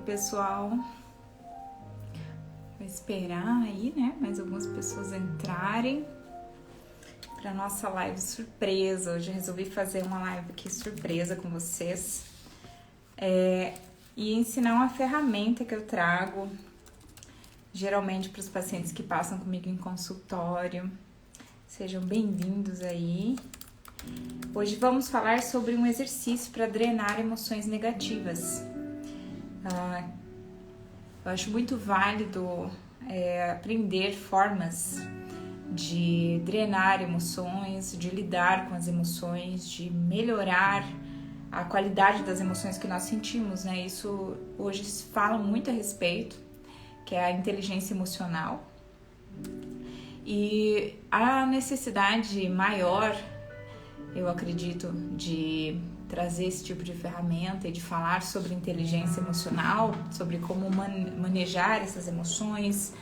pessoal. Vou esperar aí, né? Mais algumas pessoas entrarem para nossa live surpresa. Hoje eu resolvi fazer uma live aqui surpresa com vocês e ensinar uma ferramenta que eu trago geralmente para os pacientes que passam comigo em consultório. Sejam bem-vindos aí. Hoje vamos falar sobre um exercício para drenar emoções negativas. Eu acho muito válido aprender formas de drenar emoções, de lidar com as emoções, de melhorar a qualidade das emoções que nós sentimos, né? Isso hoje se fala muito a respeito, que é a inteligência emocional. E a necessidade maior, eu acredito, de trazer esse tipo de ferramenta e de falar sobre inteligência emocional, sobre como manejar essas emoções,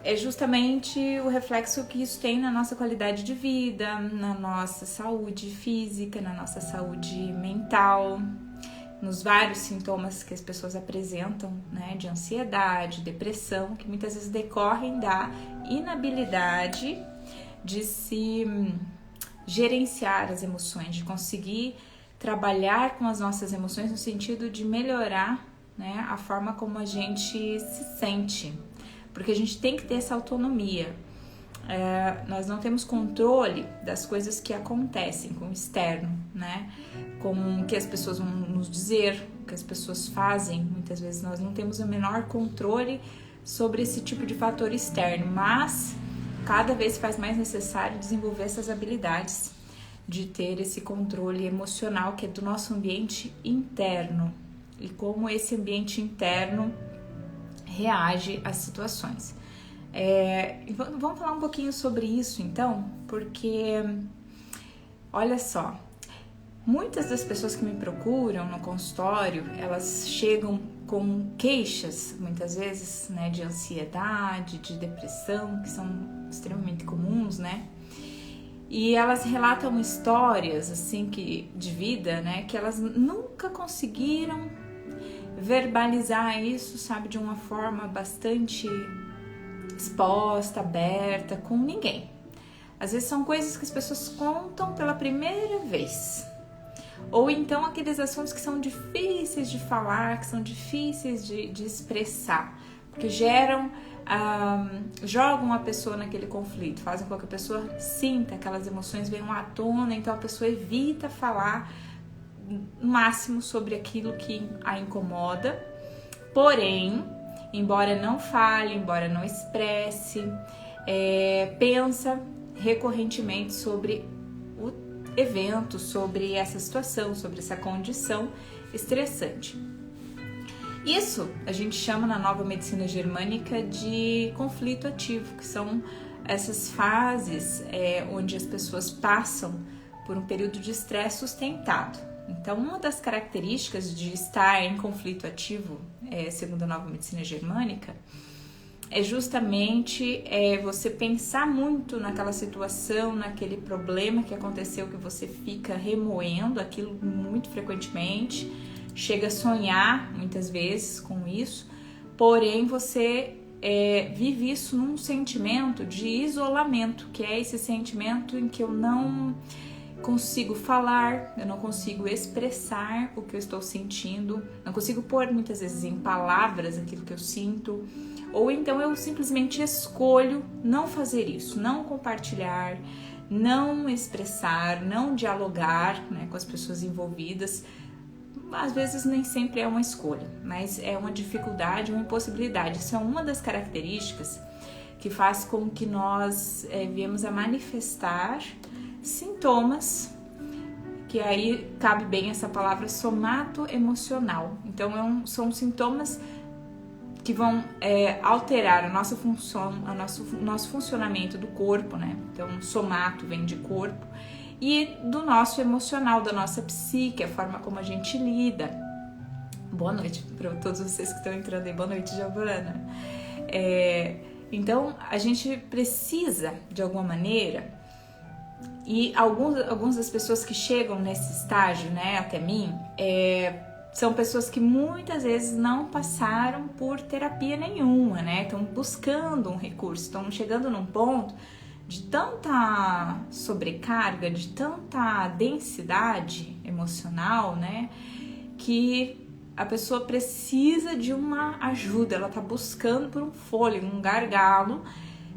é justamente o reflexo que isso tem na nossa qualidade de vida, na nossa saúde física, na nossa saúde mental, nos vários sintomas que as pessoas apresentam, né, de ansiedade, depressão, que muitas vezes decorrem da inabilidade de se gerenciar as emoções, de conseguir trabalhar com as nossas emoções no sentido de melhorar, né, a forma como a gente se sente, porque a gente tem que ter essa autonomia. Nós não temos controle das coisas que acontecem com o externo, né, com o que as pessoas vão nos dizer, o que as pessoas fazem. Muitas vezes nós não temos o menor controle sobre esse tipo de fator externo, mas cada vez faz mais necessário desenvolver essas habilidades de ter esse controle emocional que é do nosso ambiente interno e como esse ambiente interno reage às situações. Vamos falar um pouquinho sobre isso então, porque olha só, muitas das pessoas que me procuram no consultório, elas chegam com queixas, muitas vezes, né, de ansiedade, de depressão, que são extremamente comuns, né? E elas relatam histórias, assim, de vida, né, que elas nunca conseguiram verbalizar isso, sabe, de uma forma bastante exposta, aberta, com ninguém. Às vezes são coisas que as pessoas contam pela primeira vez. Ou então aqueles assuntos que são difíceis de falar, que são difíceis de expressar, porque jogam a pessoa naquele conflito, fazem com que a pessoa sinta aquelas emoções, venham à tona, então a pessoa evita falar o máximo sobre aquilo que a incomoda. Porém, embora não fale, embora não expresse, pensa recorrentemente sobre o evento, sobre essa situação, sobre essa condição estressante. Isso a gente chama na nova medicina germânica de conflito ativo, que são essas fases onde as pessoas passam por um período de estresse sustentado. Então, uma das características de estar em conflito ativo, segundo a nova medicina germânica, é justamente você pensar muito naquela situação, naquele problema que aconteceu, que você fica remoendo aquilo muito frequentemente, chega a sonhar muitas vezes com isso, porém você vive isso num sentimento de isolamento, que é esse sentimento em que eu não consigo falar, eu não consigo expressar o que eu estou sentindo, não consigo pôr muitas vezes em palavras aquilo que eu sinto, ou então eu simplesmente escolho não fazer isso, não compartilhar, não expressar, não dialogar, né, com as pessoas envolvidas. Às vezes nem sempre é uma escolha, mas é uma dificuldade, uma impossibilidade. Isso é uma das características que faz com que nós viemos a manifestar sintomas, que aí cabe bem essa palavra somato-emocional. Então são sintomas que vão alterar a nossa função, nosso funcionamento do corpo, né? Então somato vem de corpo, e do nosso emocional, da nossa psique, a forma como a gente lida. Boa noite para todos vocês que estão entrando aí. Boa noite, Giovana. Então, a gente precisa, de alguma maneira, e algumas das pessoas que chegam nesse estágio, né, até mim, são pessoas que muitas vezes não passaram por terapia nenhuma, né? Estão buscando um recurso, estão chegando num ponto de tanta sobrecarga, de tanta densidade emocional, né? Que a pessoa precisa de uma ajuda, ela tá buscando por um fôlego, um gargalo,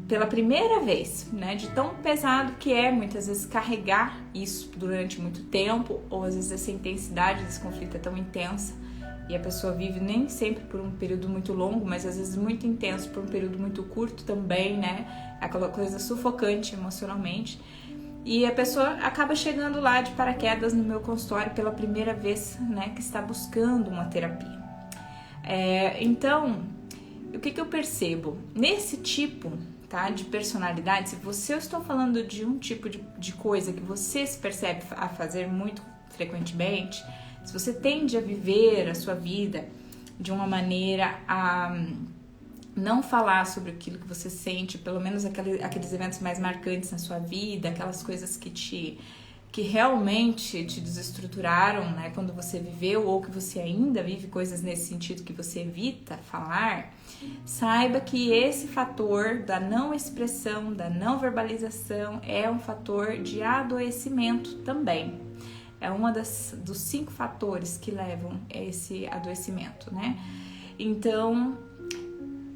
pela primeira vez, né? De tão pesado que é, muitas vezes, carregar isso durante muito tempo, ou às vezes essa intensidade desse conflito é tão intensa e a pessoa vive nem sempre por um período muito longo, mas às vezes muito intenso por um período muito curto também, né? Aquela coisa sufocante emocionalmente. E a pessoa acaba chegando lá de paraquedas no meu consultório pela primeira vez, né? Que está buscando uma terapia. Então, o que eu percebo? Nesse tipo, tá, de personalidade, se você eu estou falando de um tipo de coisa que você se percebe a fazer muito frequentemente, se você tende a viver a sua vida de uma maneira a não falar sobre aquilo que você sente, pelo menos aqueles eventos mais marcantes na sua vida, aquelas coisas que realmente te desestruturaram, né, quando você viveu, ou que você ainda vive coisas nesse sentido que você evita falar, saiba que esse fator da não expressão, da não verbalização é um fator de adoecimento também. É uma dos 5 fatores que levam a esse adoecimento, né? Então,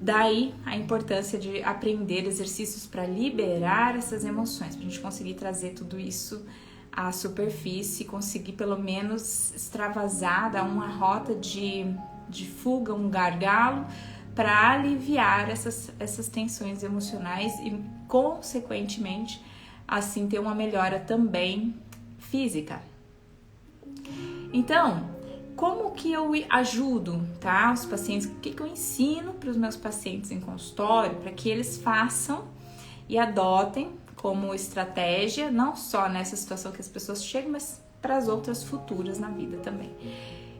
daí a importância de aprender exercícios para liberar essas emoções, para a gente conseguir trazer tudo isso à superfície, conseguir pelo menos extravasar, dar uma rota de fuga, um gargalo, para aliviar essas tensões emocionais e, consequentemente, assim ter uma melhora também física. Então, como que eu ajudo, tá, os pacientes? O que eu ensino para os meus pacientes em consultório para que eles façam e adotem como estratégia, não só nessa situação que as pessoas chegam, mas para as outras futuras na vida também.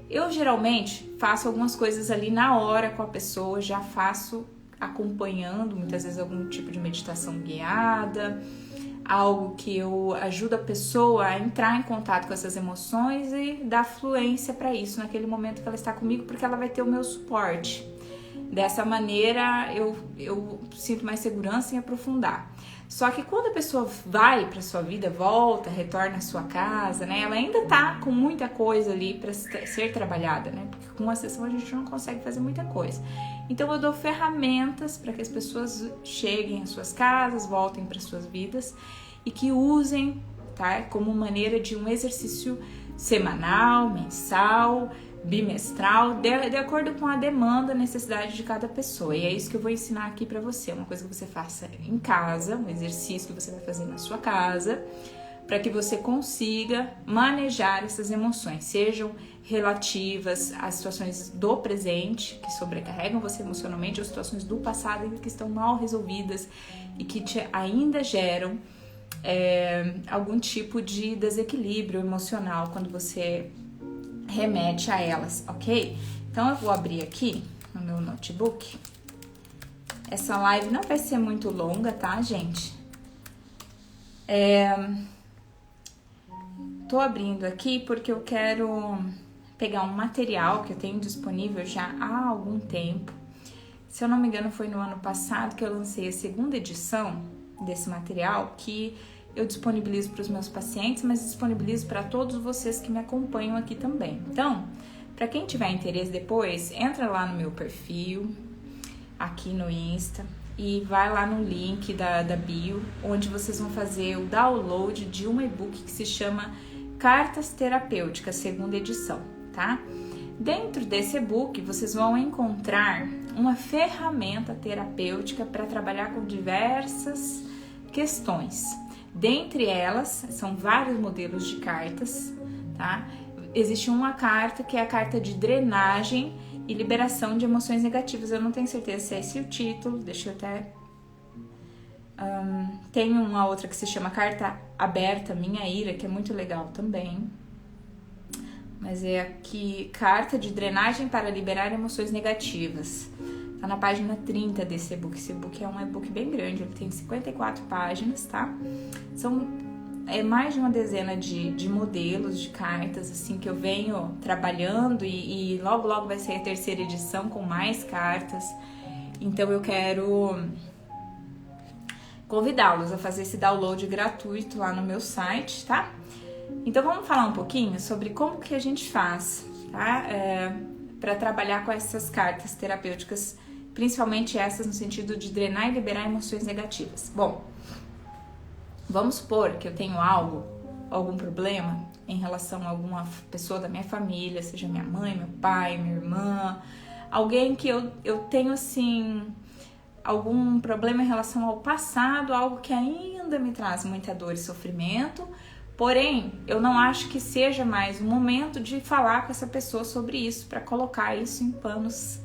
Eu geralmente faço algumas coisas ali na hora com a pessoa, já faço acompanhando, muitas vezes algum tipo de meditação guiada, algo que eu ajudo a pessoa a entrar em contato com essas emoções e dar fluência para isso naquele momento que ela está comigo, porque ela vai ter o meu suporte. Dessa maneira eu sinto mais segurança em aprofundar. Só que quando a pessoa vai para sua vida, volta, retorna à sua casa, né? Ela ainda tá com muita coisa ali para ser trabalhada, né? Porque com uma sessão a gente não consegue fazer muita coisa. Então eu dou ferramentas para que as pessoas cheguem às suas casas, voltem para suas vidas e que usem, tá? Como maneira de um exercício semanal, mensal, bimestral, de acordo com a demanda, a necessidade de cada pessoa. E é isso que eu vou ensinar aqui pra você, uma coisa que você faça em casa, um exercício que você vai fazer na sua casa, para que você consiga manejar essas emoções, sejam relativas às situações do presente, que sobrecarregam você emocionalmente, ou situações do passado que estão mal resolvidas e que ainda geram algum tipo de desequilíbrio emocional quando você remete a elas, ok? Então eu vou abrir aqui no meu notebook. Essa live não vai ser muito longa, tá, gente? Tô abrindo aqui porque eu quero pegar um material que eu tenho disponível já há algum tempo. Se eu não me engano, foi no ano passado que eu lancei a 2ª edição desse material, que eu disponibilizo para os meus pacientes, mas disponibilizo para todos vocês que me acompanham aqui também. Então, para quem tiver interesse depois, entra lá no meu perfil, aqui no Insta, e vai lá no link da bio, onde vocês vão fazer o download de um e-book que se chama Cartas Terapêuticas, 2ª edição, tá? Dentro desse e-book, vocês vão encontrar uma ferramenta terapêutica para trabalhar com diversas questões. Dentre elas, são vários modelos de cartas, tá? Existe uma carta que é a carta de drenagem e liberação de emoções negativas. Eu não tenho certeza se é esse o título, deixa eu até... tem uma outra que se chama Carta Aberta, Minha Ira, que é muito legal também. Mas é aqui, Carta de Drenagem para Liberar Emoções Negativas. Tá na página 30 desse e-book. Esse e-book é um e-book bem grande, ele tem 54 páginas, tá? São mais de uma dezena de modelos, de cartas, assim, que eu venho trabalhando e logo vai ser a terceira edição com mais cartas. Então eu quero convidá-los a fazer esse download gratuito lá no meu site, tá? Então vamos falar um pouquinho sobre como que a gente faz, tá? Para trabalhar com essas cartas terapêuticas, principalmente essas no sentido de drenar e liberar emoções negativas. Bom, vamos supor que eu tenho algum problema em relação a alguma pessoa da minha família, seja minha mãe, meu pai, minha irmã, alguém que eu tenho, assim, algum problema em relação ao passado, algo que ainda me traz muita dor e sofrimento, porém, eu não acho que seja mais o momento de falar com essa pessoa sobre isso, para colocar isso em panos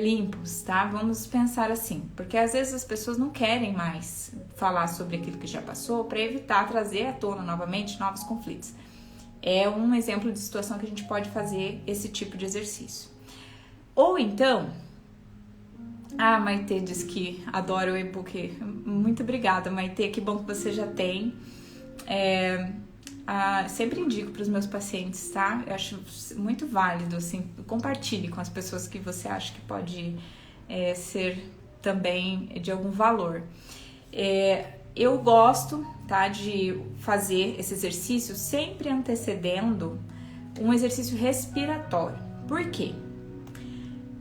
limpos, tá? Vamos pensar assim, porque às vezes as pessoas não querem mais falar sobre aquilo que já passou para evitar trazer à tona novamente novos conflitos. É um exemplo de situação que a gente pode fazer esse tipo de exercício. Ou então, a Maitê diz que adora o e-book. Muito obrigada, Maitê, que bom que você já tem. Sempre indico para os meus pacientes, tá? Eu acho muito válido, assim, compartilhe com as pessoas que você acha que pode ser também de algum valor. Eu gosto, tá, de fazer esse exercício sempre antecedendo um exercício respiratório. Por quê?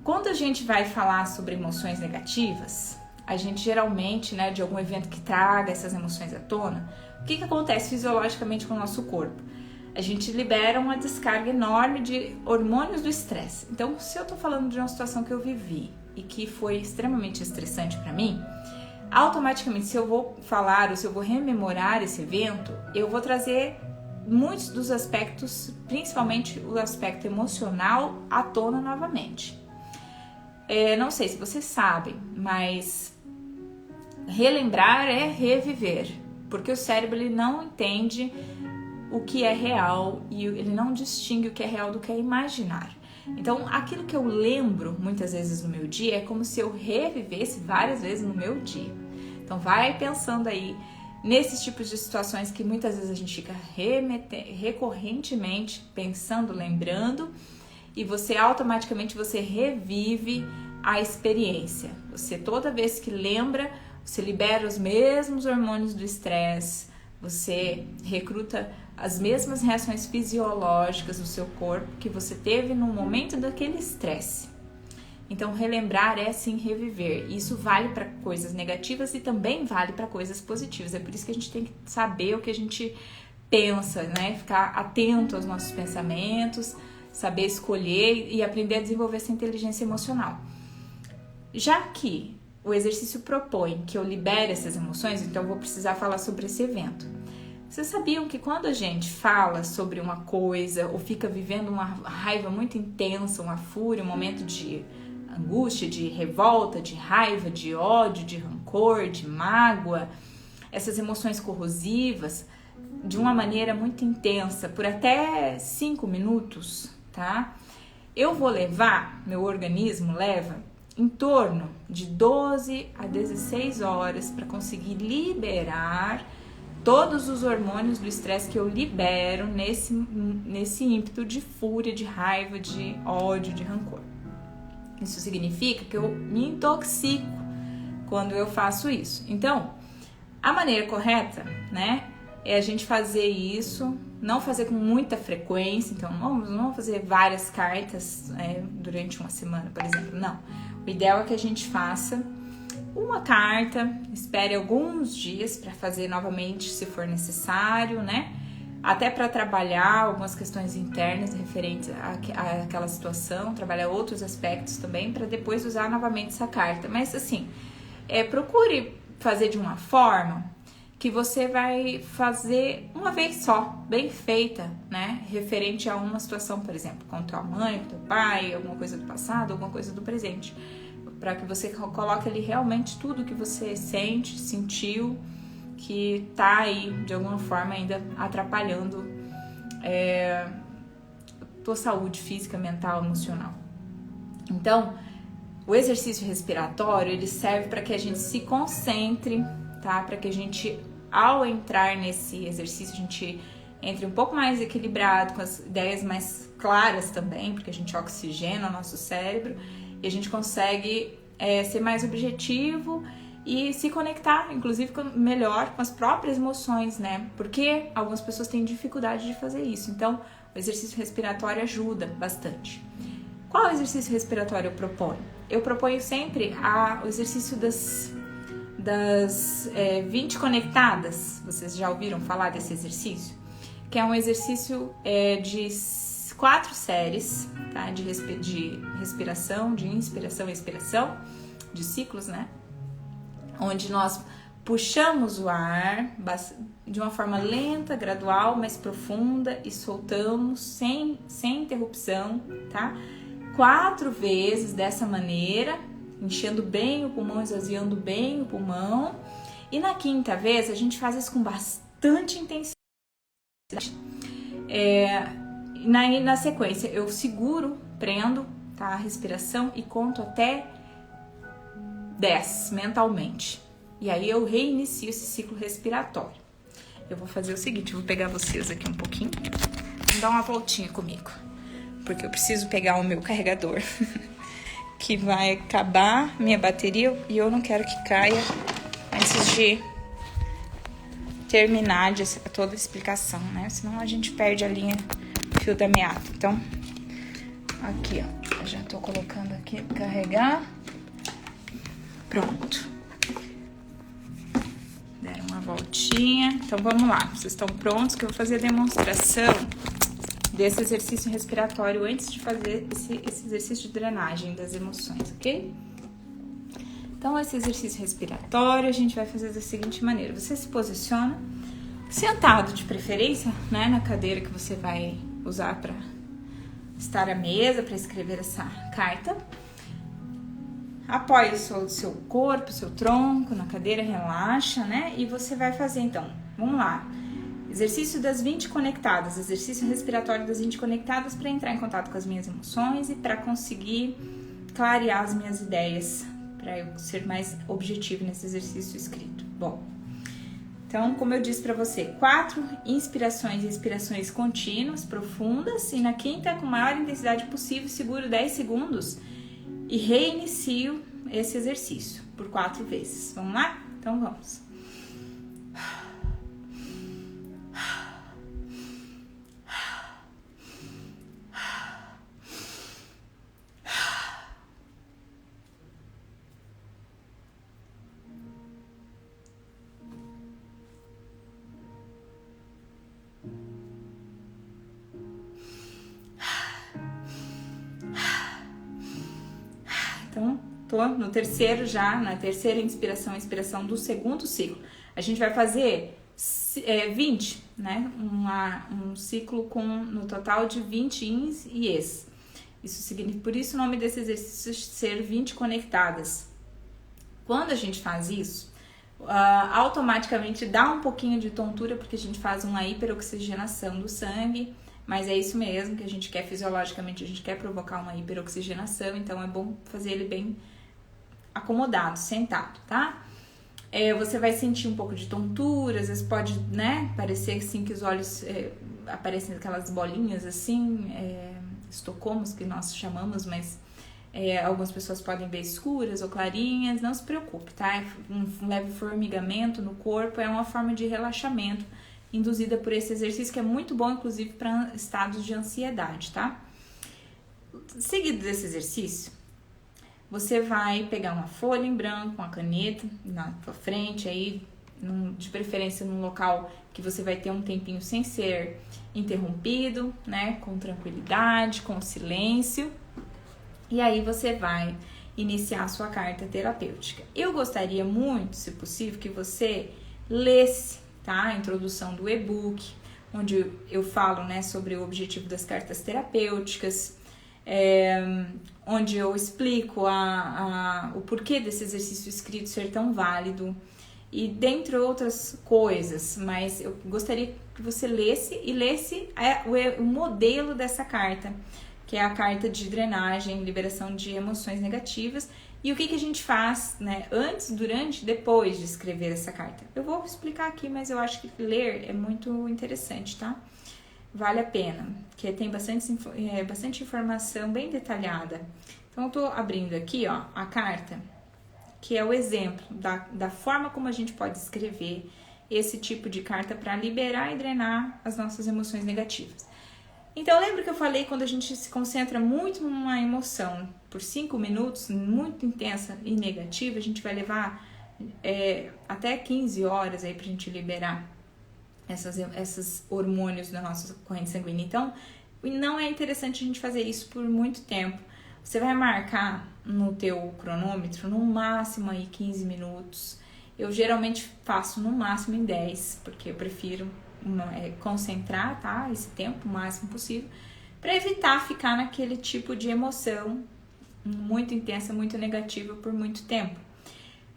Quando a gente vai falar sobre emoções negativas, a gente geralmente, né, de algum evento que traga essas emoções à tona, o que acontece fisiologicamente com o nosso corpo? A gente libera uma descarga enorme de hormônios do estresse. Então, se eu tô falando de uma situação que eu vivi e que foi extremamente estressante para mim, automaticamente, se eu vou falar ou se eu vou rememorar esse evento, eu vou trazer muitos dos aspectos, principalmente o aspecto emocional, à tona novamente. Não sei se vocês sabem, mas relembrar é reviver, porque o cérebro ele não entende o que é real e ele não distingue o que é real do que é imaginário. Então, aquilo que eu lembro muitas vezes no meu dia é como se eu revivesse várias vezes no meu dia. Então, vai pensando aí nesses tipos de situações que muitas vezes a gente fica recorrentemente pensando, lembrando, e você automaticamente você revive a experiência. Você toda vez que lembra, você libera os mesmos hormônios do estresse, você recruta as mesmas reações fisiológicas do seu corpo que você teve no momento daquele estresse. Então, relembrar é sim reviver. Isso vale para coisas negativas e também vale para coisas positivas. É por isso que a gente tem que saber o que a gente pensa, né? Ficar atento aos nossos pensamentos, saber escolher e aprender a desenvolver essa inteligência emocional. Já que o exercício propõe que eu libere essas emoções, então eu vou precisar falar sobre esse evento. Vocês sabiam que quando a gente fala sobre uma coisa ou fica vivendo uma raiva muito intensa, uma fúria, um momento de angústia, de revolta, de raiva, de ódio, de rancor, de mágoa, essas emoções corrosivas, de uma maneira muito intensa, por até 5 minutos, tá? Meu organismo leva em torno de 12 a 16 horas para conseguir liberar todos os hormônios do estresse que eu libero nesse ímpeto de fúria, de raiva, de ódio, de rancor. Isso significa que eu me intoxico quando eu faço isso. Então, a maneira correta, né, é a gente fazer isso, não fazer com muita frequência. Então, não fazer várias cartas durante uma semana, por exemplo. Não. O ideal é que a gente faça uma carta, espere alguns dias para fazer novamente se for necessário, né? Até para trabalhar algumas questões internas referentes àquela situação, trabalhar outros aspectos também, para depois usar novamente essa carta. Mas assim, procure fazer de uma forma que você vai fazer uma vez só, bem feita, né? Referente a uma situação, por exemplo, com tua mãe, com teu pai, alguma coisa do passado, alguma coisa do presente. Para que você coloque ali realmente tudo que você sente, sentiu, que tá aí de alguma forma ainda atrapalhando tua saúde física, mental, emocional. Então, o exercício respiratório, ele serve para que a gente se concentre, tá? Para que a gente ao entrar nesse exercício, a gente entre um pouco mais equilibrado, com as ideias mais claras também, porque a gente oxigena o nosso cérebro e a gente consegue ser mais objetivo e se conectar, inclusive, melhor com as próprias emoções, né? Porque algumas pessoas têm dificuldade de fazer isso. Então, o exercício respiratório ajuda bastante. Qual exercício respiratório eu proponho? Eu proponho sempre o exercício das 20 conectadas. Vocês já ouviram falar desse exercício? Que é um exercício de 4 séries, tá? De respiração, de inspiração e expiração, de ciclos, né? Onde nós puxamos o ar de uma forma lenta, gradual, mas profunda e soltamos sem interrupção, tá? 4 vezes dessa maneira, enchendo bem o pulmão, esvaziando bem o pulmão. E na 5ª vez, a gente faz isso com bastante intensidade. Na sequência, eu seguro, prendo, tá, a respiração e conto até 10 mentalmente. E aí eu reinicio esse ciclo respiratório. Eu vou fazer o seguinte, eu vou pegar vocês aqui um pouquinho. Vamos dar uma voltinha comigo. Porque eu preciso pegar o meu carregador. Que vai acabar minha bateria e eu não quero que caia antes de terminar toda a explicação, né? Senão a gente perde a linha, fio da meada. Então, aqui, ó. Eu já tô colocando aqui, carregar. Pronto. Deram uma voltinha. Então, vamos lá. Vocês estão prontos que eu vou fazer a demonstração desse exercício respiratório antes de fazer esse exercício de drenagem das emoções, ok? Então, esse exercício respiratório a gente vai fazer da seguinte maneira. Você se posiciona sentado de preferência, né, na cadeira que você vai usar para estar à mesa, para escrever essa carta. Apoia o seu corpo, o seu tronco na cadeira, relaxa, né? E você vai fazer, então, vamos lá. Exercício das 20 conectadas, exercício respiratório das 20 conectadas para entrar em contato com as minhas emoções e para conseguir clarear as minhas ideias, para eu ser mais objetivo nesse exercício escrito. Bom, então, como eu disse para você, 4 inspirações e expirações contínuas, profundas, e na 5ª, com maior intensidade possível, seguro 10 segundos e reinicio esse exercício por 4 vezes. Vamos lá? Então, vamos. Então, tô no terceiro já, na terceira inspiração e expiração do segundo ciclo. A gente vai fazer 20, né? Um ciclo no total de 20 ins e ex. Isso significa, por isso o nome desse exercício é ser 20 conectadas. Quando a gente faz isso, automaticamente dá um pouquinho de tontura, porque a gente faz uma hiperoxigenação do sangue, mas é isso mesmo que a gente quer fisiologicamente, a gente quer provocar uma hiperoxigenação, então é bom fazer ele bem acomodado, sentado, tá? Você vai sentir um pouco de tontura, às vezes pode, né, parecer assim que os olhos aparecem aquelas bolinhas assim, estocomos que nós chamamos, mas algumas pessoas podem ver escuras ou clarinhas, não se preocupe, tá? Um leve formigamento no corpo é uma forma de relaxamento induzida por esse exercício, que é muito bom, inclusive, para estados de ansiedade, tá? Seguido desse exercício, você vai pegar uma folha em branco, uma caneta na tua frente, aí, de preferência num local que você vai ter um tempinho sem ser interrompido, né? Com tranquilidade, com silêncio. E aí você vai iniciar a sua carta terapêutica. Eu gostaria muito, se possível, que você lesse, tá? A introdução do e-book, onde eu falo, né, sobre o objetivo das cartas terapêuticas, onde eu explico o porquê desse exercício escrito ser tão válido e dentre outras coisas, mas eu gostaria que você lesse o modelo dessa carta, que é a carta de drenagem, liberação de emoções negativas. E o que a gente faz, né, antes, durante e depois de escrever essa carta? Eu vou explicar aqui, mas eu acho que ler é muito interessante, tá? Vale a pena, porque tem bastante informação bem detalhada. Então, eu tô abrindo aqui, ó, a carta, que é o exemplo da forma como a gente pode escrever esse tipo de carta para liberar e drenar as nossas emoções negativas. Então, lembra que eu falei quando a gente se concentra muito numa emoção por 5 minutos, muito intensa e negativa, a gente vai levar até 15 horas aí pra gente liberar esses hormônios da nossa corrente sanguínea. Então, não é interessante a gente fazer isso por muito tempo. Você vai marcar no teu cronômetro no máximo aí 15 minutos. Eu geralmente faço no máximo em 10, porque eu prefiro concentrar, tá, esse tempo o máximo possível, para evitar ficar naquele tipo de emoção muito intensa, muito negativa por muito tempo.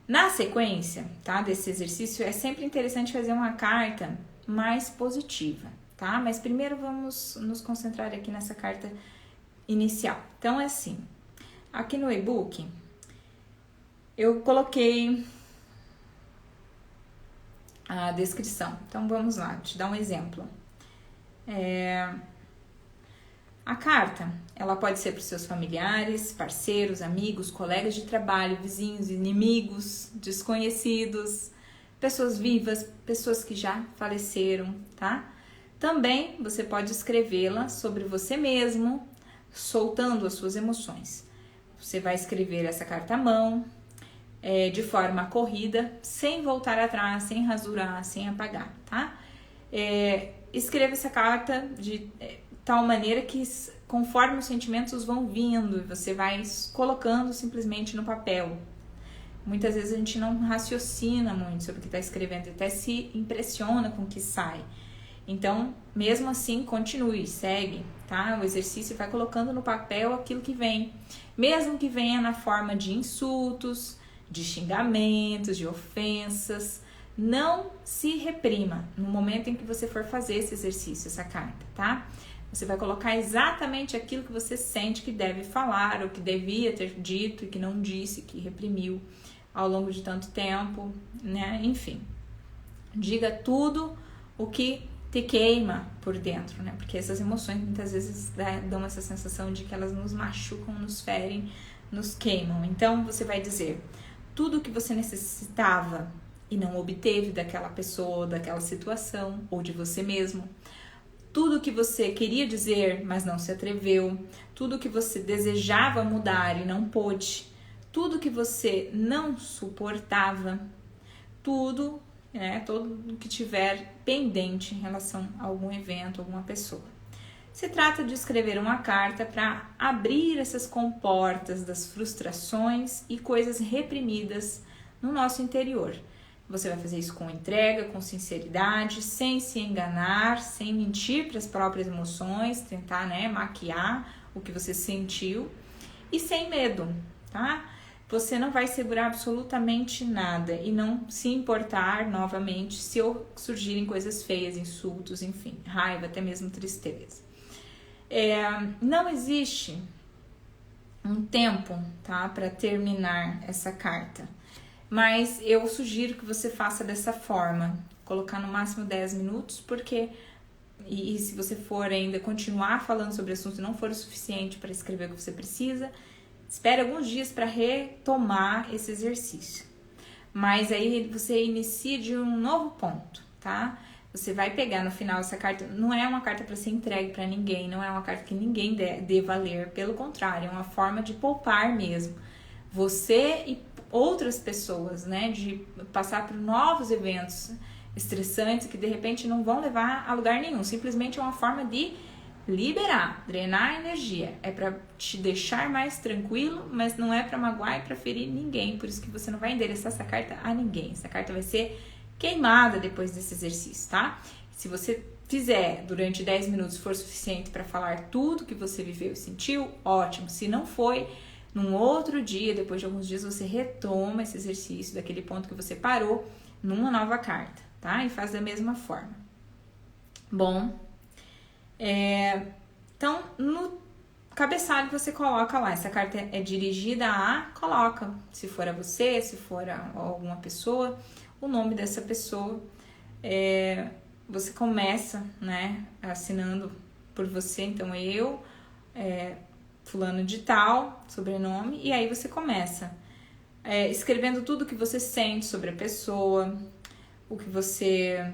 Na sequência, tá, desse exercício, é sempre interessante fazer uma carta mais positiva, tá? Mas primeiro vamos nos concentrar aqui nessa carta inicial. Então é assim, aqui no e-book eu coloquei a descrição. Então vamos lá, vou te dar um exemplo. A carta, ela pode ser para os seus familiares, parceiros, amigos, colegas de trabalho, vizinhos, inimigos, desconhecidos, pessoas vivas, pessoas que já faleceram, tá? Também você pode escrevê-la sobre você mesmo, soltando as suas emoções. Você vai escrever essa carta à mão, de forma corrida, sem voltar atrás, sem rasurar, sem apagar, tá? Escreva essa carta de tal maneira que conforme os sentimentos vão vindo, você vai colocando simplesmente no papel. Muitas vezes a gente não raciocina muito sobre o que está escrevendo, até se impressiona com o que sai. Então, mesmo assim, continue, segue, tá? O exercício vai colocando no papel aquilo que vem, mesmo que venha na forma de insultos, de xingamentos, de ofensas. Não se reprima no momento em que você for fazer esse exercício, essa carta, tá? Você vai colocar exatamente aquilo que você sente que deve falar, ou que devia ter dito e que não disse, que reprimiu ao longo de tanto tempo, né? Enfim, diga tudo o que te queima por dentro, né? Porque essas emoções muitas vezes dão essa sensação de que elas nos machucam, nos ferem, nos queimam. Então você vai dizer tudo o que você necessitava e não obteve daquela pessoa, daquela situação ou de você mesmo. Tudo o que você queria dizer, mas não se atreveu. Tudo o que você desejava mudar e não pôde. Tudo que você não suportava. Tudo, né, todo que tiver pendente em relação a algum evento, alguma pessoa. Se trata de escrever uma carta para abrir essas comportas das frustrações e coisas reprimidas no nosso interior. Você vai fazer isso com entrega, com sinceridade, sem se enganar, sem mentir para as próprias emoções, tentar, né, maquiar o que você sentiu e sem medo, tá? Você não vai segurar absolutamente nada e não se importar novamente se surgirem coisas feias, insultos, enfim, raiva, até mesmo tristeza. Não existe um tempo, tá, para terminar essa carta, mas eu sugiro que você faça dessa forma, colocar no máximo 10 minutos, porque e se você for ainda continuar falando sobre o assunto e não for o suficiente para escrever o que você precisa, espere alguns dias para retomar esse exercício. Mas aí você inicia de um novo ponto, tá? Você vai pegar no final essa carta, não é uma carta para ser entregue para ninguém, não é uma carta que ninguém deva ler, pelo contrário, é uma forma de poupar mesmo. Você e outras pessoas, né, de passar por novos eventos estressantes que de repente não vão levar a lugar nenhum, simplesmente é uma forma de liberar, drenar a energia, é para te deixar mais tranquilo, mas não é para magoar e para ferir ninguém, por isso que você não vai endereçar essa carta a ninguém, essa carta vai ser queimada depois desse exercício, tá? Se você fizer durante 10 minutos for suficiente para falar tudo que você viveu e sentiu, ótimo. Se não foi, num outro dia, depois de alguns dias, você retoma esse exercício daquele ponto que você parou numa nova carta, tá? E faz da mesma forma. Bom, então, no cabeçalho você coloca lá, essa carta é dirigida a, coloca, se for a você, se for a alguma pessoa, o nome dessa pessoa. Você começa, né, assinando por você, então eu, fulano de tal, sobrenome, e aí você começa escrevendo tudo o que você sente sobre a pessoa, o que você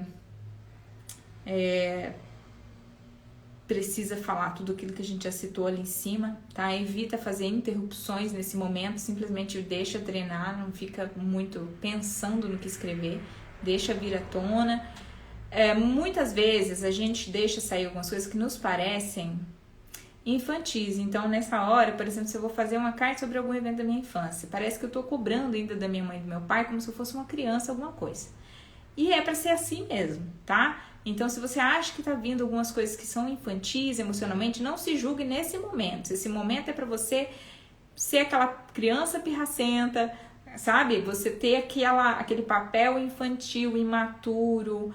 precisa falar, tudo aquilo que a gente já citou ali em cima, tá? Evita fazer interrupções nesse momento, simplesmente deixa drenar, não fica muito pensando no que escrever, deixa vir à tona. Muitas vezes a gente deixa sair algumas coisas que nos parecem infantis, então nessa hora, por exemplo, se eu vou fazer uma carta sobre algum evento da minha infância, parece que eu tô cobrando ainda da minha mãe e do meu pai como se eu fosse uma criança, alguma coisa. E é pra ser assim mesmo, tá? Então, se você acha que tá vindo algumas coisas que são infantis emocionalmente, não se julgue nesse momento. Esse momento é pra você ser aquela criança pirracenta, sabe? Você ter aquele papel infantil, imaturo,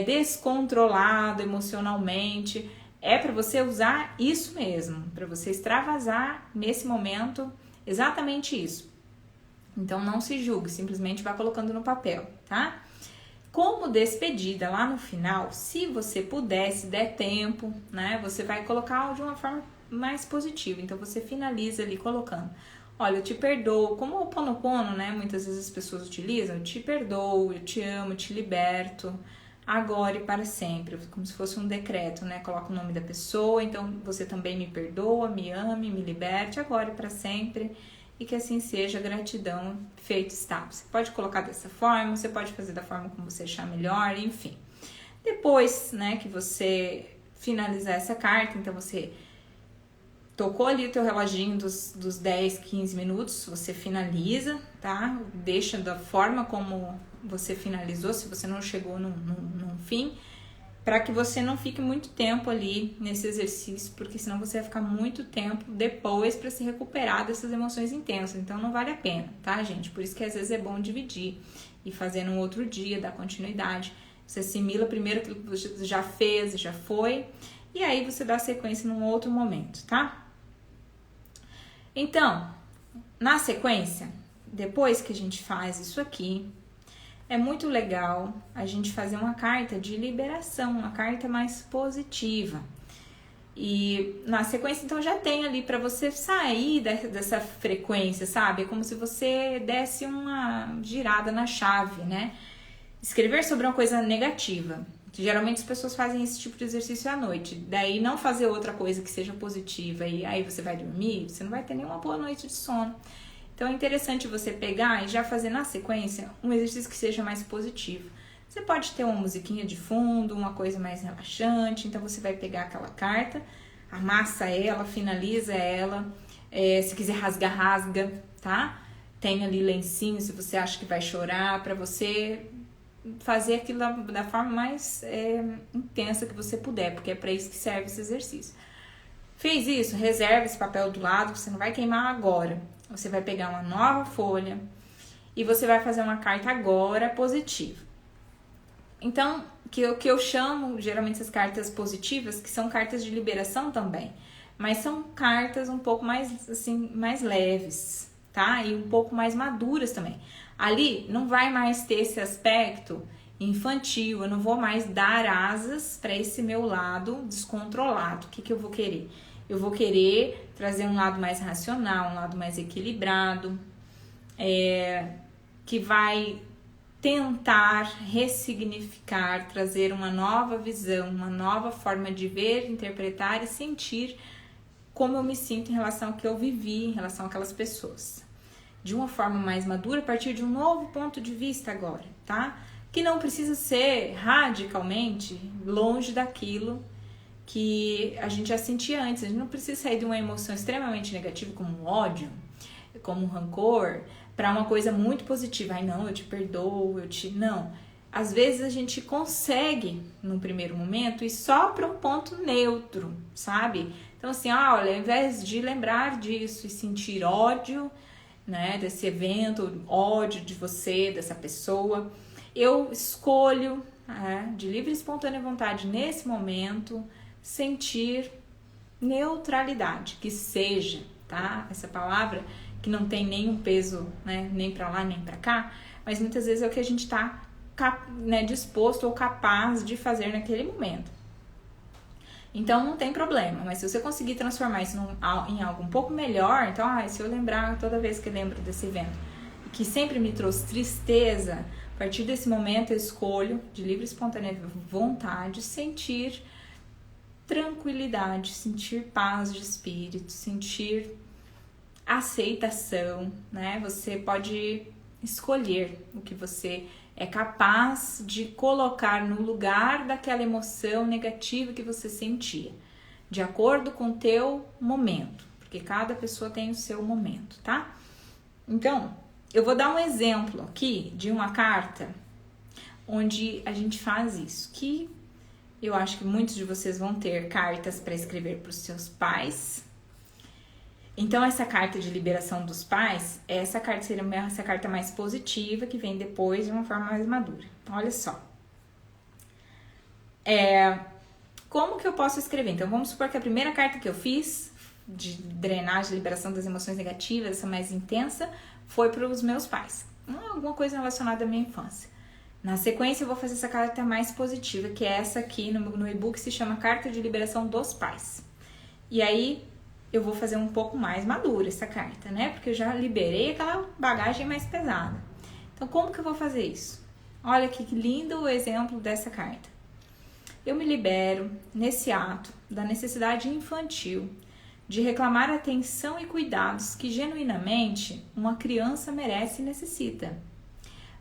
descontrolado emocionalmente. É pra você usar isso mesmo, pra você extravasar nesse momento exatamente isso. Então, não se julgue, simplesmente vá colocando no papel, tá? Como despedida lá no final, se você puder, se der tempo, né, você vai colocar de uma forma mais positiva. Então você finaliza ali colocando: olha, eu te perdoo, como o Ho'oponopono, né, muitas vezes as pessoas utilizam: eu te perdoo, eu te amo, eu te liberto, agora e para sempre, como se fosse um decreto, né? Coloca o nome da pessoa, então você também me perdoa, me ame, me liberte, agora e para sempre. E que assim seja, gratidão, feito está. Você pode colocar dessa forma, você pode fazer da forma como você achar melhor, enfim. Depois, né, que você finalizar essa carta, então você tocou ali o teu reloginho dos 10, 15 minutos, você finaliza, tá? Deixa da forma como você finalizou, se você não chegou num fim, para que você não fique muito tempo ali nesse exercício, porque senão você vai ficar muito tempo depois para se recuperar dessas emoções intensas. Então não vale a pena, tá, gente? Por isso que às vezes é bom dividir e fazer num outro dia, dar continuidade. Você assimila primeiro aquilo que você já fez, já foi, e aí você dá sequência num outro momento, tá? Então, na sequência, depois que a gente faz isso aqui, é muito legal a gente fazer uma carta de liberação, uma carta mais positiva. E na sequência, então, já tem ali para você sair dessa frequência, sabe? É como se você desse uma girada na chave, né? Escrever sobre uma coisa negativa. Geralmente as pessoas fazem esse tipo de exercício à noite. Daí não fazer outra coisa que seja positiva e aí você vai dormir, você não vai ter nenhuma boa noite de sono. Então é interessante você pegar e já fazer na sequência um exercício que seja mais positivo. Você pode ter uma musiquinha de fundo, uma coisa mais relaxante. Então você vai pegar aquela carta, amassa ela, finaliza ela. Se quiser rasgar, rasga, tá? Tem ali lencinho se você acha que vai chorar, para você fazer aquilo da forma mais intensa que você puder, porque é para isso que serve esse exercício. Fez isso, reserva esse papel do lado, que você não vai queimar agora. Você vai pegar uma nova folha e você vai fazer uma carta agora positiva. Então, que eu chamo geralmente essas cartas positivas, que são cartas de liberação também, mas são cartas um pouco mais assim, mais leves, tá? E um pouco mais maduras também. Ali não vai mais ter esse aspecto infantil, eu não vou mais dar asas para esse meu lado descontrolado. O que eu vou querer? Eu vou querer trazer um lado mais racional, um lado mais equilibrado, que vai tentar ressignificar, trazer uma nova visão, uma nova forma de ver, interpretar e sentir como eu me sinto em relação ao que eu vivi, em relação àquelas pessoas. De uma forma mais madura, a partir de um novo ponto de vista agora, tá? Que não precisa ser radicalmente longe daquilo que a gente já sentia antes. A gente não precisa sair de uma emoção extremamente negativa, como um ódio, como um rancor, para uma coisa muito positiva. Ai, não, eu te perdoo, Não. Às vezes a gente consegue, num primeiro momento, ir só para um ponto neutro, sabe? Então, assim, olha, ao invés de lembrar disso e sentir ódio, né, desse evento, ódio de você, dessa pessoa, eu escolho, de livre e espontânea vontade, nesse momento, sentir neutralidade, que seja, tá? Essa palavra que não tem nenhum peso, né, nem para lá nem para cá, mas muitas vezes é o que a gente está, né, disposto ou capaz de fazer naquele momento. Então não tem problema, mas se você conseguir transformar isso em algo um pouco melhor, então, se eu lembrar toda vez que eu lembro desse evento, que sempre me trouxe tristeza, a partir desse momento eu escolho, de livre e espontânea vontade, sentir tranquilidade, sentir paz de espírito, sentir aceitação, né? Você pode escolher o que você é capaz de colocar no lugar daquela emoção negativa que você sentia, de acordo com o teu momento, porque cada pessoa tem o seu momento, tá? Então, eu vou dar um exemplo aqui de uma carta onde a gente faz isso, que eu acho que muitos de vocês vão ter cartas para escrever para os seus pais. Então, essa carta de liberação dos pais, essa carta seria essa carta mais positiva, que vem depois de uma forma mais madura. Então, olha só. Como que eu posso escrever? Então, vamos supor que a primeira carta que eu fiz, de drenagem, liberação das emoções negativas, essa mais intensa, foi para os meus pais. Alguma coisa relacionada à minha infância. Na sequência, eu vou fazer essa carta mais positiva, que é essa aqui no e-book, se chama Carta de Liberação dos Pais. E aí, eu vou fazer um pouco mais madura essa carta, né? Porque eu já liberei aquela bagagem mais pesada. Então, como que eu vou fazer isso? Olha que lindo o exemplo dessa carta. Eu me libero, nesse ato, da necessidade infantil de reclamar atenção e cuidados que, genuinamente, uma criança merece e necessita,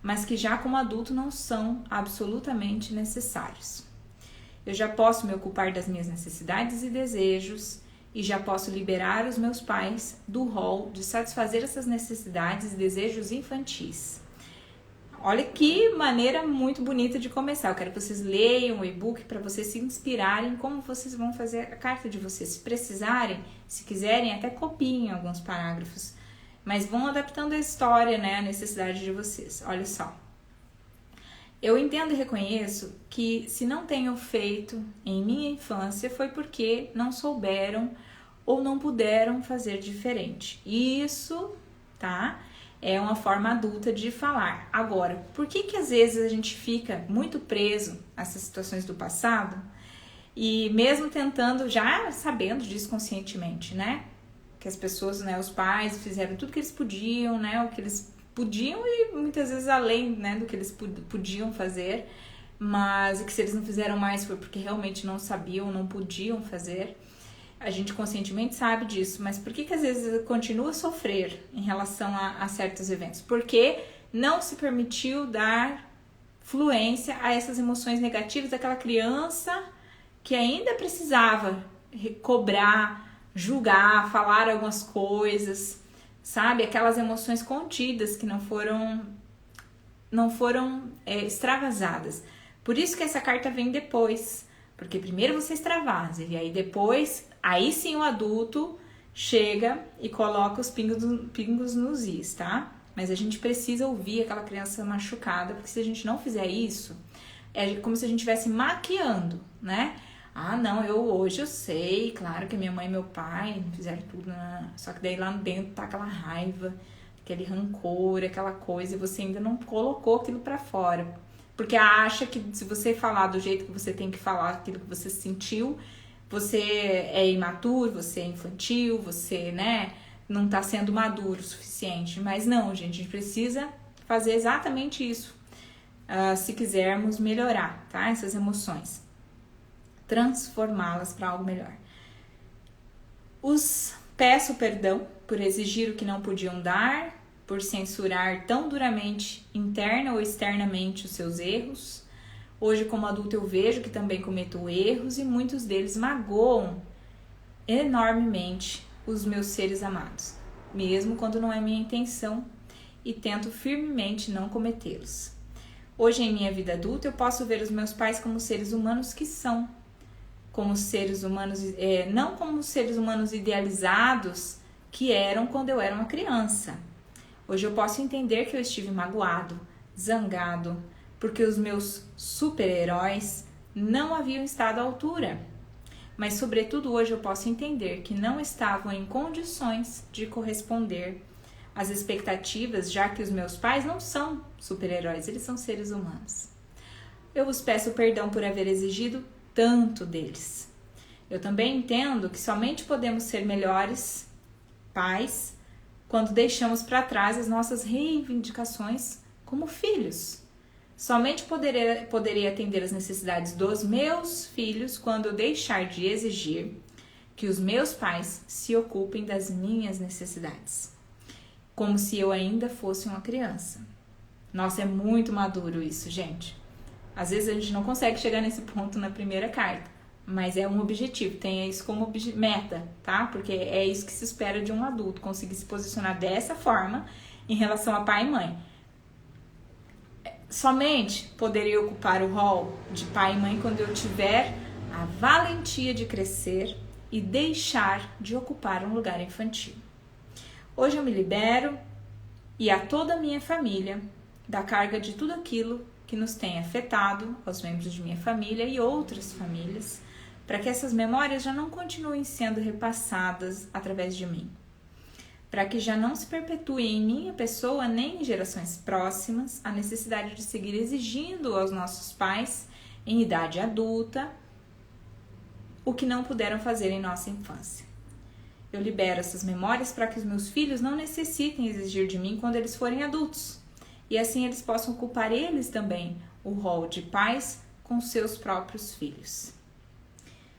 mas que já como adulto não são absolutamente necessários. Eu já posso me ocupar das minhas necessidades e desejos e já posso liberar os meus pais do rol de satisfazer essas necessidades e desejos infantis. Olha que maneira muito bonita de começar. Eu quero que vocês leiam o e-book para vocês se inspirarem como vocês vão fazer a carta de vocês. Se precisarem, se quiserem, até copiem alguns parágrafos. Mas vão adaptando a história, né, a necessidade de vocês. Olha só. Eu entendo e reconheço que se não tenho feito em minha infância foi porque não souberam ou não puderam fazer diferente. Isso, tá? É uma forma adulta de falar. Agora, por que às vezes a gente fica muito preso a essas situações do passado e mesmo tentando, já sabendo disso conscientemente, né? Que as pessoas, né, os pais fizeram tudo que eles podiam, né? O que eles podiam e muitas vezes além, né, do que eles podiam fazer, mas que se eles não fizeram mais foi porque realmente não sabiam, não podiam fazer. A gente conscientemente sabe disso, mas por que às vezes continua a sofrer em relação a certos eventos? Porque não se permitiu dar fluência a essas emoções negativas daquela criança que ainda precisava cobrar, julgar, falar algumas coisas, sabe? Aquelas emoções contidas que não foram extravasadas. Por isso que essa carta vem depois, porque primeiro você extravasa e aí depois, aí sim o adulto chega e coloca os pingos nos is, tá? Mas a gente precisa ouvir aquela criança machucada, porque se a gente não fizer isso, é como se a gente estivesse maquiando, né? Ah, não, hoje eu sei, claro que minha mãe e meu pai fizeram tudo, né? Só que daí lá dentro tá aquela raiva, aquele rancor, aquela coisa, e você ainda não colocou aquilo pra fora. Porque acha que se você falar do jeito que você tem que falar, aquilo que você sentiu, você é imaturo, você é infantil, você, né, não tá sendo maduro o suficiente. Mas não, gente, a gente precisa fazer exatamente isso, se quisermos melhorar, tá? Essas emoções. Transformá-las para algo melhor. Peço perdão por exigir o que não podiam dar, por censurar tão duramente, interna ou externamente, os seus erros. Hoje, como adulto, eu vejo que também cometo erros e muitos deles magoam enormemente os meus seres amados, mesmo quando não é minha intenção, e tento firmemente não cometê-los. Hoje, em minha vida adulta, eu posso ver os meus pais como seres humanos que são, como seres humanos, não como seres humanos idealizados que eram quando eu era uma criança. Hoje eu posso entender que eu estive magoado, zangado, porque os meus super-heróis não haviam estado à altura. mas sobretudo hoje eu posso entender que não estavam em condições de corresponder às expectativas, já que os meus pais não são super-heróis, eles são seres humanos. Eu vos peço perdão por haver exigido tanto deles. Eu também entendo que somente podemos ser melhores pais quando deixamos para trás as nossas reivindicações como filhos. Somente poderei atender as necessidades dos meus filhos quando eu deixar de exigir que os meus pais se ocupem das minhas necessidades, como se eu ainda fosse uma criança. Nossa, é muito maduro isso, gente. Às vezes a gente não consegue chegar nesse ponto na primeira carta, mas é um objetivo, tenha isso como meta, tá? Porque é isso que se espera de um adulto, conseguir se posicionar dessa forma em relação a pai e mãe. Somente poderei ocupar o rol de pai e mãe quando eu tiver a valentia de crescer e deixar de ocupar um lugar infantil. Hoje eu me libero e a toda a minha família da carga de tudo aquilo que nos tem afetado, aos membros de minha família e outras famílias, para que essas memórias já não continuem sendo repassadas através de mim, para que já não se perpetue em minha pessoa nem em gerações próximas a necessidade de seguir exigindo aos nossos pais, em idade adulta, o que não puderam fazer em nossa infância. Eu libero essas memórias para que os meus filhos não necessitem exigir de mim quando eles forem adultos, e assim eles possam ocupar eles também o rol de pais com seus próprios filhos.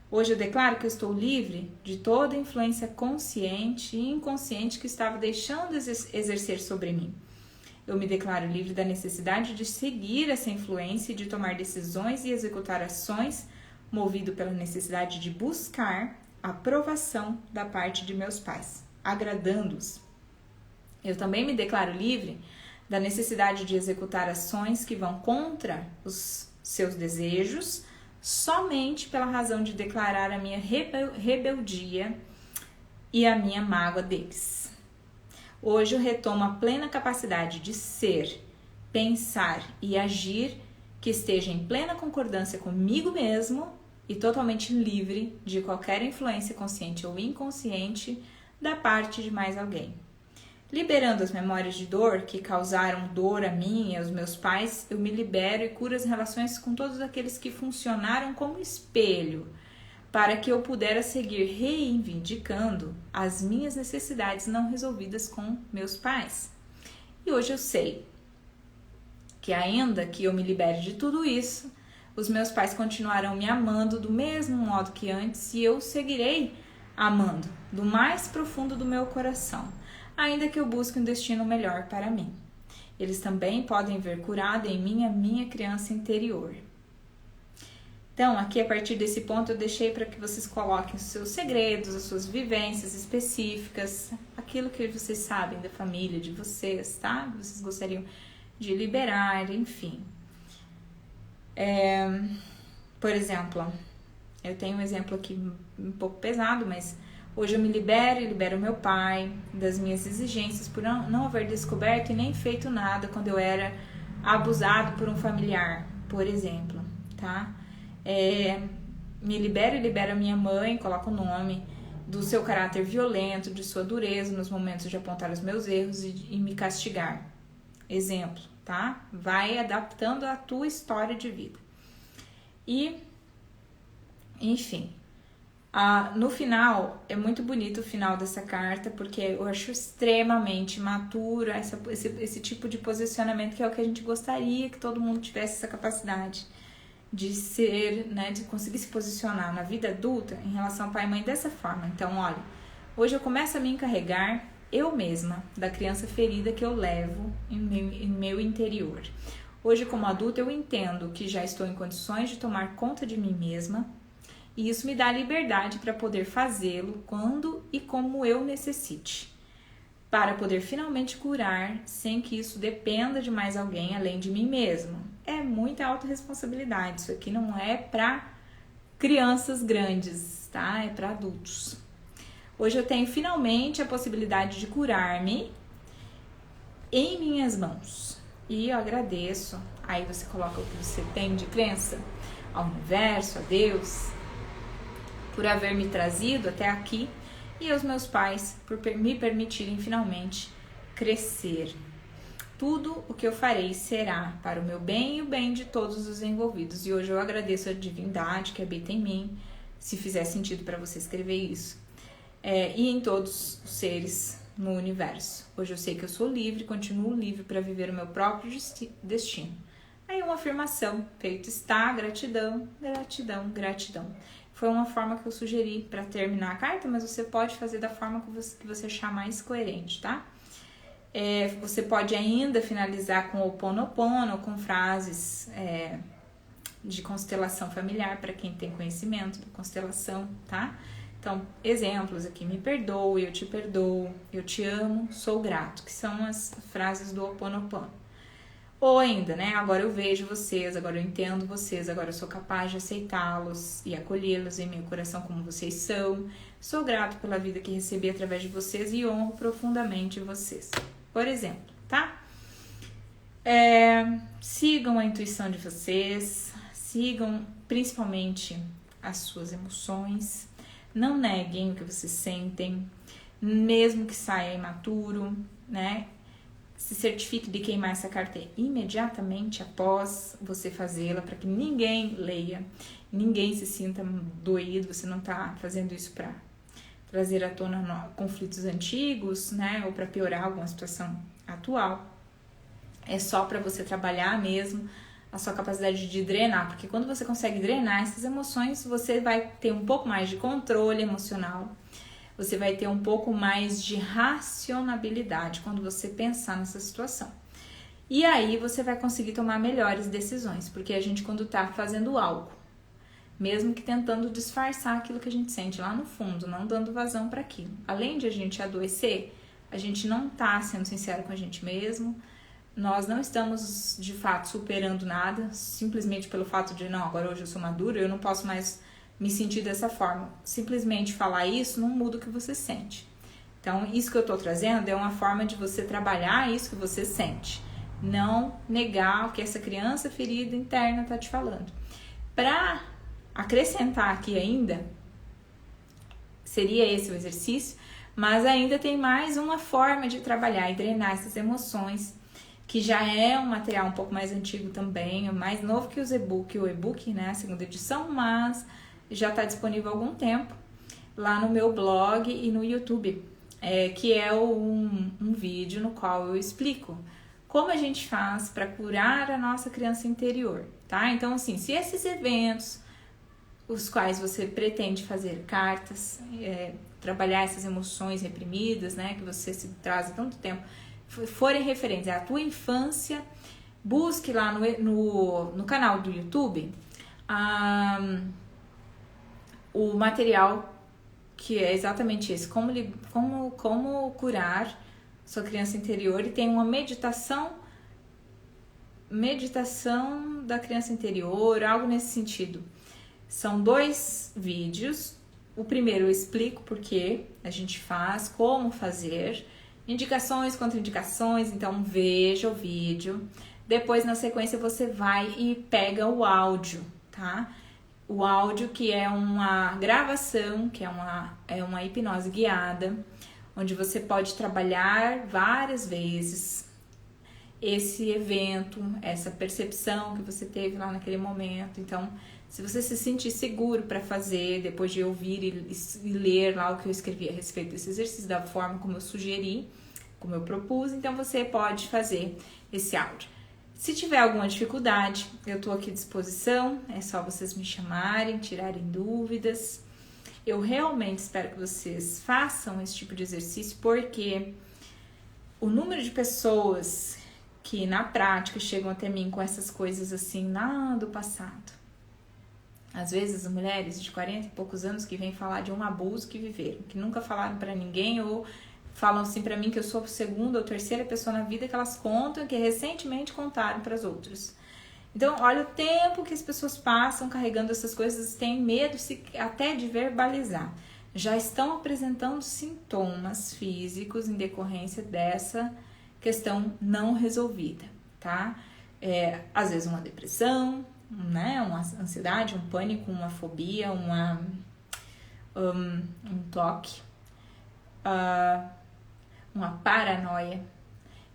Hoje eu declaro que eu estou livre de toda influência consciente e inconsciente que estava deixando exercer sobre mim. Eu me declaro livre da necessidade de seguir essa influência e de tomar decisões e executar ações movido pela necessidade de buscar a aprovação da parte de meus pais, agradando-os. Eu também me declaro livre da necessidade de executar ações que vão contra os seus desejos, somente pela razão de declarar a minha rebeldia e a minha mágoa deles. Hoje eu retomo a plena capacidade de ser, pensar e agir que esteja em plena concordância comigo mesmo e totalmente livre de qualquer influência consciente ou inconsciente da parte de mais alguém. Liberando as memórias de dor que causaram dor a mim e aos meus pais, eu me libero e curo as relações com todos aqueles que funcionaram como espelho, para que eu pudesse seguir reivindicando as minhas necessidades não resolvidas com meus pais. E hoje eu sei que ainda que eu me libere de tudo isso, os meus pais continuarão me amando do mesmo modo que antes e eu seguirei amando do mais profundo do meu coração, ainda que eu busque um destino melhor para mim. Eles também podem ver curada em mim a minha criança interior. Então, aqui a partir desse ponto eu deixei para que vocês coloquem os seus segredos, as suas vivências específicas, aquilo que vocês sabem da família de vocês, tá? Vocês gostariam de liberar, enfim. Por exemplo, eu tenho um exemplo aqui um pouco pesado, mas hoje eu me libero e libero meu pai das minhas exigências por não haver descoberto e nem feito nada quando eu era abusado por um familiar, por exemplo, tá? Me libero e libero a minha mãe, coloco o nome do seu caráter violento, de sua dureza nos momentos de apontar os meus erros e me castigar. Exemplo, tá? Vai adaptando a tua história de vida. E, enfim, no final, é muito bonito o final dessa carta, porque eu acho extremamente maturo esse tipo de posicionamento, que é o que a gente gostaria que todo mundo tivesse essa capacidade de ser, né, de conseguir se posicionar na vida adulta em relação ao pai e mãe dessa forma. Então, olha, hoje eu começo a me encarregar eu mesma da criança ferida que eu levo em meu interior. Hoje, como adulta, eu entendo que já estou em condições de tomar conta de mim mesma e isso me dá liberdade para poder fazê-lo quando e como eu necessite, para poder finalmente curar sem que isso dependa de mais alguém além de mim mesma. É muita autorresponsabilidade, isso aqui não é para crianças grandes, tá? É para adultos. Hoje eu tenho finalmente a possibilidade de curar-me em minhas mãos. E eu agradeço. Aí você coloca o que você tem de crença ao universo, a Deus, por haver me trazido até aqui, e aos meus pais por me permitirem finalmente crescer. Tudo o que eu farei será para o meu bem e o bem de todos os envolvidos. E hoje eu agradeço a divindade que habita em mim, se fizer sentido para você escrever isso, e em todos os seres no universo. Hoje eu sei que eu sou livre, continuo livre para viver o meu próprio destino. Aí uma afirmação, feito está, gratidão, gratidão, gratidão. Foi uma forma que eu sugeri para terminar a carta, mas você pode fazer da forma que você achar mais coerente, tá? Você pode ainda finalizar com o Ho'oponopono, com frases de constelação familiar, para quem tem conhecimento da constelação, tá? Então, exemplos aqui: me perdoe, eu te perdoo, eu te amo, sou grato, que são as frases do Ho'oponopono. Ou ainda, né? Agora eu vejo vocês, agora eu entendo vocês, agora eu sou capaz de aceitá-los e acolhê-los em meu coração como vocês são. Sou grato pela vida que recebi através de vocês e honro profundamente vocês. Por exemplo, tá? Sigam a intuição de vocês, sigam principalmente as suas emoções, não neguem o que vocês sentem, mesmo que saia imaturo, né? Se certifique de queimar essa carta imediatamente após você fazê-la, para que ninguém leia, ninguém se sinta doído. Você não está fazendo isso para trazer à tona conflitos antigos, né, ou para piorar alguma situação atual. É só para você trabalhar mesmo a sua capacidade de drenar, porque quando você consegue drenar essas emoções, você vai ter um pouco mais de controle emocional. Você vai ter um pouco mais de racionalidade quando você pensar nessa situação. E aí você vai conseguir tomar melhores decisões, porque a gente, quando tá fazendo algo, mesmo que tentando disfarçar aquilo que a gente sente lá no fundo, não dando vazão para aquilo, além de a gente adoecer, a gente não tá sendo sincero com a gente mesmo, nós não estamos de fato superando nada, simplesmente pelo fato de, não, agora hoje eu sou madura, eu não posso mais me sentir dessa forma. Simplesmente falar isso não muda o que você sente. Então, isso que eu tô trazendo é uma forma de você trabalhar isso que você sente. Não negar o que essa criança ferida interna tá te falando. Para acrescentar aqui ainda, seria esse o exercício, mas ainda tem mais uma forma de trabalhar e drenar essas emoções, que já é um material um pouco mais antigo também, mais novo que o e-book, né, a segunda edição, mas já está disponível há algum tempo lá no meu blog e no YouTube, que é um vídeo no qual eu explico como a gente faz para curar a nossa criança interior, tá? Então, assim, se esses eventos, os quais você pretende fazer cartas, trabalhar essas emoções reprimidas, né, que você se traz há tanto tempo, forem referentes à tua infância, busque lá no canal do YouTube o material que é exatamente esse, como curar sua criança interior, e tem uma meditação da criança interior, algo nesse sentido. São 2 vídeos. O primeiro eu explico por que a gente faz, como fazer, indicações, contraindicações, então veja o vídeo. Depois, na sequência, você vai e pega o áudio, tá? O áudio, que é uma gravação, que é uma hipnose guiada, onde você pode trabalhar várias vezes esse evento, essa percepção que você teve lá naquele momento. Então, se você se sentir seguro para fazer, depois de ouvir e ler lá o que eu escrevi a respeito desse exercício, da forma como eu sugeri, como eu propus, então você pode fazer esse áudio. Se tiver alguma dificuldade, eu estou aqui à disposição, é só vocês me chamarem, tirarem dúvidas. Eu realmente espero que vocês façam esse tipo de exercício, porque o número de pessoas que na prática chegam até mim com essas coisas assim lá do passado, às vezes mulheres de 40 e poucos anos que vêm falar de um abuso que viveram, que nunca falaram para ninguém, ou falam assim pra mim que eu sou a segunda ou terceira pessoa na vida que elas contam, que recentemente contaram para as outras. Então, olha o tempo que as pessoas passam carregando essas coisas, têm medo até de verbalizar. Já estão apresentando sintomas físicos em decorrência dessa questão não resolvida, tá? Às vezes uma depressão, né? Uma ansiedade, um pânico, uma fobia, um toque, uma paranoia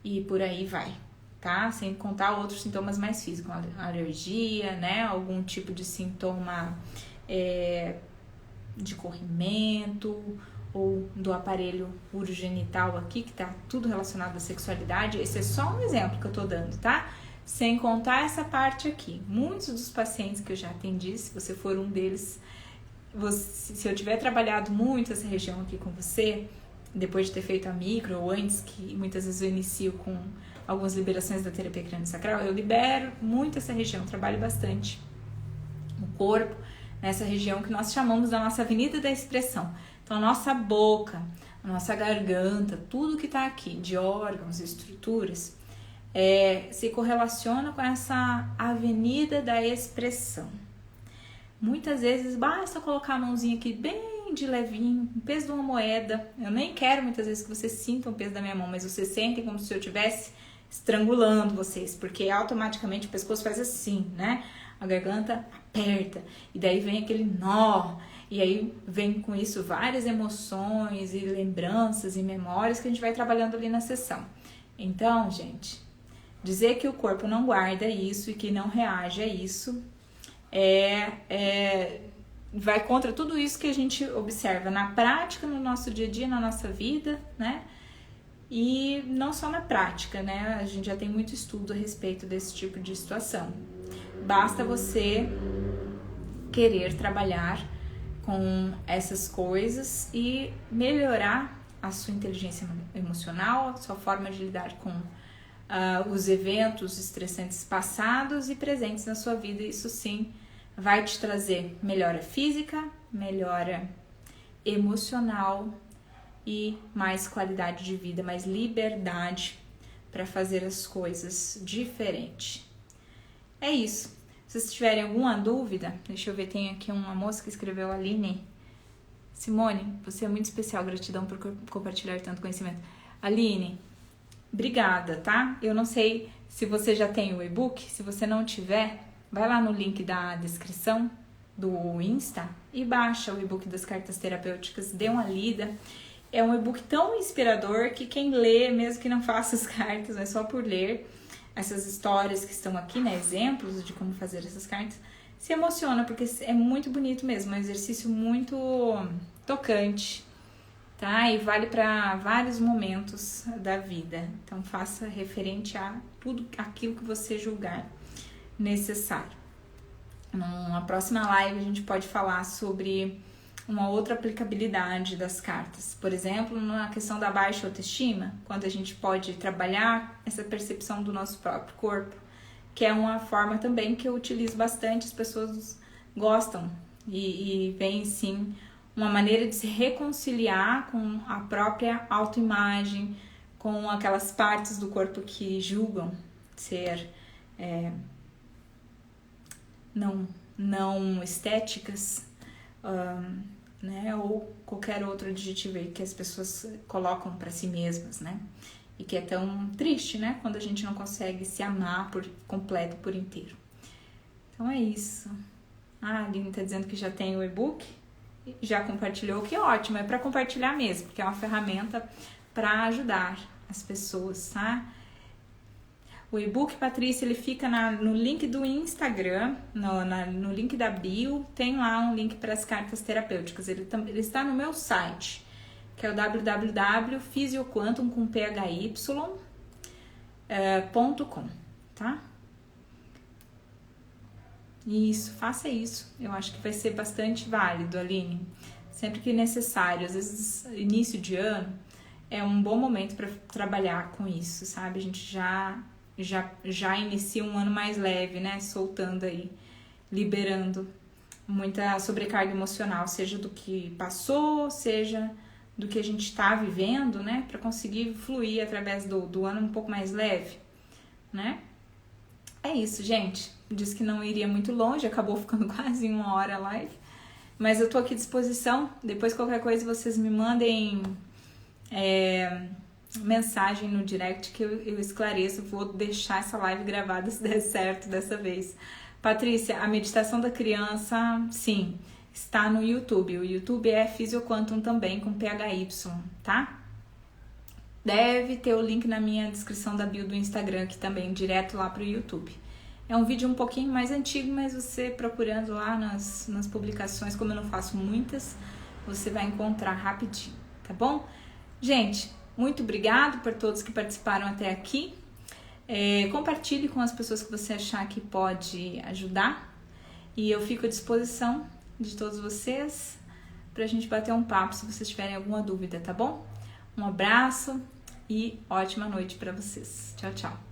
e por aí vai, tá? Sem contar outros sintomas mais físicos, alergia, né? Algum tipo de sintoma de corrimento ou do aparelho urogenital aqui, que tá tudo relacionado à sexualidade. Esse é só um exemplo que eu tô dando, tá? Sem contar essa parte aqui. Muitos dos pacientes que eu já atendi, se você for um deles, se eu tiver trabalhado muito essa região aqui com você, depois de ter feito a micro ou antes, que muitas vezes eu inicio com algumas liberações da terapia crânio-sacral, eu libero muito essa região, trabalho bastante o corpo, nessa região que nós chamamos da nossa avenida da expressão. Então, a nossa boca, a nossa garganta, tudo que está aqui, de órgãos, estruturas, se correlaciona com essa avenida da expressão. Muitas vezes basta colocar a mãozinha aqui bem de levinho, o peso de uma moeda. Eu nem quero muitas vezes que vocês sintam o peso da minha mão, mas vocês sentem como se eu estivesse estrangulando vocês, porque automaticamente o pescoço faz assim, né? A garganta aperta, e daí vem aquele nó, e aí vem com isso várias emoções e lembranças e memórias que a gente vai trabalhando ali na sessão. Então, gente, dizer que o corpo não guarda isso e que não reage a isso vai contra tudo isso que a gente observa na prática, no nosso dia a dia, na nossa vida, né? E não só na prática, né? A gente já tem muito estudo a respeito desse tipo de situação. Basta você querer trabalhar com essas coisas e melhorar a sua inteligência emocional, a sua forma de lidar com os eventos estressantes passados e presentes na sua vida. Isso sim vai te trazer melhora física, melhora emocional e mais qualidade de vida, mais liberdade para fazer as coisas diferente. É isso. Se vocês tiverem alguma dúvida, deixa eu ver, tem aqui uma moça que escreveu, Aline. Simone, você é muito especial, gratidão por compartilhar tanto conhecimento. Aline, obrigada, tá? Eu não sei se você já tem o e-book, se você não tiver, vai lá no link da descrição do Insta e baixa o e-book das cartas terapêuticas, dê uma lida. É um e-book tão inspirador que quem lê, mesmo que não faça as cartas, mas só por ler essas histórias que estão aqui, né, exemplos de como fazer essas cartas, se emociona, porque é muito bonito mesmo, é um exercício muito tocante, tá? E vale para vários momentos da vida. Então, faça referente a tudo aquilo que você julgar necessário. Numa próxima live, a gente pode falar sobre uma outra aplicabilidade das cartas. Por exemplo, na questão da baixa autoestima, quando a gente pode trabalhar essa percepção do nosso próprio corpo, que é uma forma também que eu utilizo bastante, as pessoas gostam e vem sim uma maneira de se reconciliar com a própria autoimagem, com aquelas partes do corpo que julgam ser não estéticas, né, ou qualquer outro adjetivo aí que as pessoas colocam para si mesmas, né, e que é tão triste, né, quando a gente não consegue se amar por completo, por inteiro. Então é isso. A Aline tá dizendo que já tem o e-book, já compartilhou, que ótimo, é para compartilhar mesmo, porque é uma ferramenta para ajudar as pessoas, tá? O e-book, Patrícia, ele fica no link do Instagram, no link da bio, tem lá um link para as cartas terapêuticas. Ele está no meu site, que é o www.physioquantum.com, tá? Isso, faça isso. Eu acho que vai ser bastante válido, Aline. Sempre que necessário. Às vezes, início de ano é um bom momento para trabalhar com isso, sabe? A gente já inicia um ano mais leve, né? Soltando aí, liberando muita sobrecarga emocional, seja do que passou, seja do que a gente está vivendo, né? Para conseguir fluir através do ano um pouco mais leve, né? É isso, gente. Disse que não iria muito longe, acabou ficando quase 1 hora a live. Mas eu tô aqui à disposição. Depois, qualquer coisa, vocês me mandem mensagem no direct que eu esclareço. Vou deixar essa live gravada se der certo dessa vez. Patrícia, a meditação da criança, sim, está no YouTube. O YouTube é Physioquantum também, com PHY, tá? Deve ter o link na minha descrição da bio do Instagram, aqui também, direto lá pro YouTube. É um vídeo um pouquinho mais antigo, mas você procurando lá nas publicações, como eu não faço muitas, você vai encontrar rapidinho, tá bom? Gente, muito obrigado por todos que participaram até aqui. Compartilhe com as pessoas que você achar que pode ajudar. E eu fico à disposição de todos vocês pra gente bater um papo se vocês tiverem alguma dúvida, tá bom? Um abraço e ótima noite para vocês. Tchau, tchau.